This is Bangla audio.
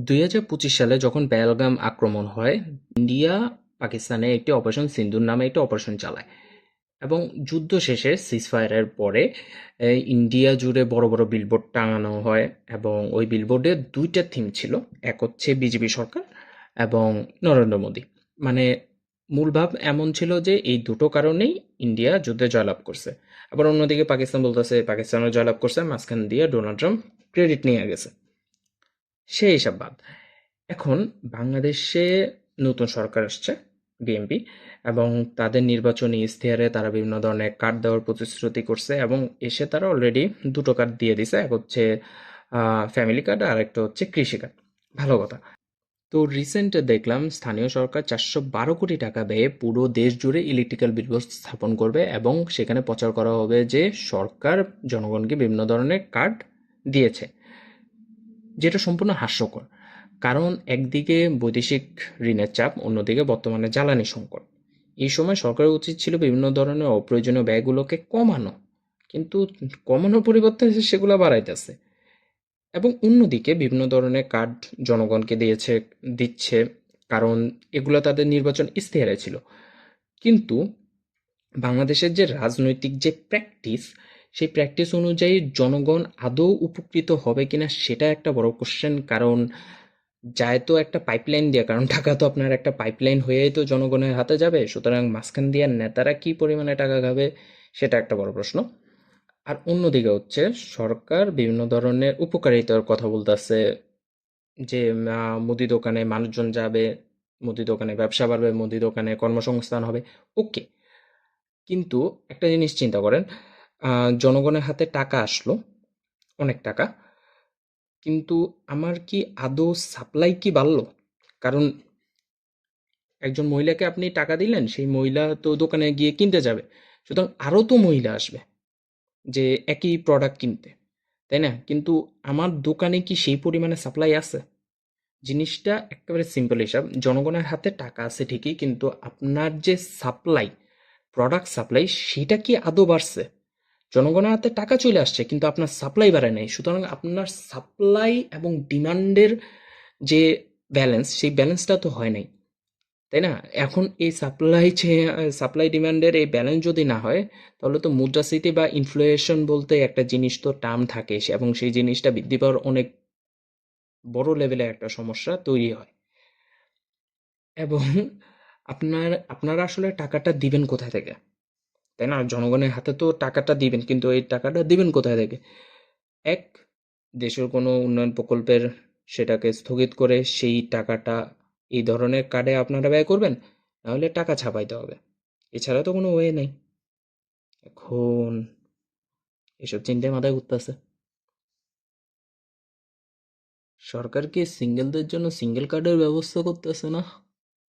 2025 সালে যখন পেহেলগাম আক্রমণ হয়, ইন্ডিয়া পাকিস্তানে একটি অপারেশন সিন্দুর নামে একটি অপারেশন চালায় এবং যুদ্ধ শেষে সিজফায়ারের পরে ইন্ডিয়া জুড়ে বড় বড় বিলবোর্ড টাঙানো হয় এবং ওই বিলবোর্ডে দুইটা থিম ছিল। এক হচ্ছে বিজেপি সরকার এবং নরেন্দ্র মোদী। মানে মূল ভাব এমন ছিল যে এই দুটো কারণেই ইন্ডিয়া যুদ্ধে জয়লাভ করছে। আবার অন্যদিকে পাকিস্তান বলতেছে পাকিস্তানও জয়লাভ করছে, মাঝখান দিয়ে ডোনাল্ড ট্রাম্প ক্রেডিট নিয়ে গেছে। সেই হিসাব বাদ। এখন বাংলাদেশে নতুন সরকার আসছে, বিএনপি, এবং তাদের নির্বাচনী ইশতেহারে তারা বিভিন্ন ধরনের কার্ড দেওয়ার প্রতিশ্রুতি করছে এবং এসে তারা অলরেডি দুটো কার্ড দিয়ে দিছে। এক হচ্ছে ফ্যামিলি কার্ড আর একটা হচ্ছে কৃষি কার্ড। ভালো কথা। তো রিসেন্ট দেখলাম স্থানীয় সরকার 412 কোটি টাকা ব্যয়ে পুরো দেশ জুড়ে ইলেকট্রিক্যাল বিলবোর্ড স্থাপন করবে এবং সেখানে প্রচার করা হবে যে সরকার জনগণকে বিভিন্ন ধরনের কার্ড দিয়েছে, যেটা সম্পূর্ণ হাস্যকর। কারণ একদিকে বৈদেশিক ঋণের চাপ, অন্যদিকে বর্তমানে জ্বালানি সংকট। এই সময় সরকারের উচিত ছিল বিভিন্ন ধরনের অপ্রয়োজনীয় ব্যয়গুলোকে কমানো, কিন্তু কমানোর পরিবর্তে সেগুলো বাড়াইতেছে। এবং অন্যদিকে বিভিন্ন ধরনের কার্ড জনগণকে দিচ্ছে, কারণ এগুলো তাদের নির্বাচন ইশতেহারে ছিল। কিন্তু বাংলাদেশের যে রাজনৈতিক যে প্র্যাকটিস, সেই প্র্যাকটিস অনুযায়ী জনগণ আদৌ উপকৃত হবে কিনা সেটা একটা বড় কোশ্চেন। কারণ যায় তো একটা পাইপলাইন দিয়ে, কারণ টাকা তো আপনার একটা পাইপলাইন হয়েই তো জনগণের হাতে যাবে, সুতরাং মাঝখান দিয়ে নেতারা কি পরিমাণে টাকা খাবে সেটা একটা বড় প্রশ্ন। আর অন্যদিকে হচ্ছে সরকার বিভিন্ন ধরনের উপকারিতার কথা বলতেছে, যে মুদি দোকানে মানুষজন যাবে, মুদি দোকানে ব্যবসা বাড়বে, মুদি দোকানে কর্মসংস্থান হবে। ওকে, কিন্তু একটা জিনিস চিন্তা করেন, জনগণের হাতে টাকা আসলো, অনেক টাকা, কিন্তু আমার কি আদৌ সাপ্লাই কি বাড়লো? কারণ একজন মহিলাকে আপনি টাকা দিলেন, সেই মহিলা তো দোকানে গিয়ে কিনতে যাবে, সুতরাং আরও তো মহিলা আসবে যে একই প্রোডাক্ট কিনতে, তাই না? কিন্তু আমার দোকানে কি সেই পরিমাণে সাপ্লাই আছে? জিনিসটা একেবারে সিম্পল হিসাব, জনগণের হাতে টাকা আছে ঠিকই, কিন্তু আপনার যে সাপ্লাই, প্রোডাক্ট সাপ্লাই, সেটা কি আদৌ বাড়ছে? জনগণের হাতে টাকা চলে আসছে কিন্তু আপনার সাপ্লাই বাড়ে নাই, সুতরাং আপনার সাপ্লাই এবং ডিমান্ডের যে ব্যালেন্স, সেই ব্যালেন্সটা তো হয় নাই, তাই না? এখন এই সাপ্লাই ডিমান্ডের এই ব্যালেন্স যদি না হয়, তাহলে তো মুদ্রাস্ফীতি বা ইনফ্লেশন বলতে একটা জিনিস তো টার্ম থাকে, এবং সেই জিনিসটা বৃদ্ধি পাওয়ার অনেক বড় লেভেলে একটা সমস্যা তৈরি হয়। এবং আপনারা আসলে টাকাটা দিবেন কোথায় থেকে, তাই না? জনগণের হাতে তো টাকাটা দিবেন, কিন্তু এই টাকাটা দিবেন কোথায় থেকে? এক, দেশের কোনো উন্নয়ন প্রকল্পের সেটাকে স্থগিত করে সেই টাকাটা এই ধরনের কার্ডে আপনারা ব্যয় করবেন, নাহলে টাকা ছাপাইতে হবে। এছাড়া তো কোনো ওয়ে নেই। এখন এসব চিন্তায় মাথায় ঘুরতেছে। সরকার কি সিঙ্গেলদের জন্য সিঙ্গেল কার্ডের ব্যবস্থা করতেছে না?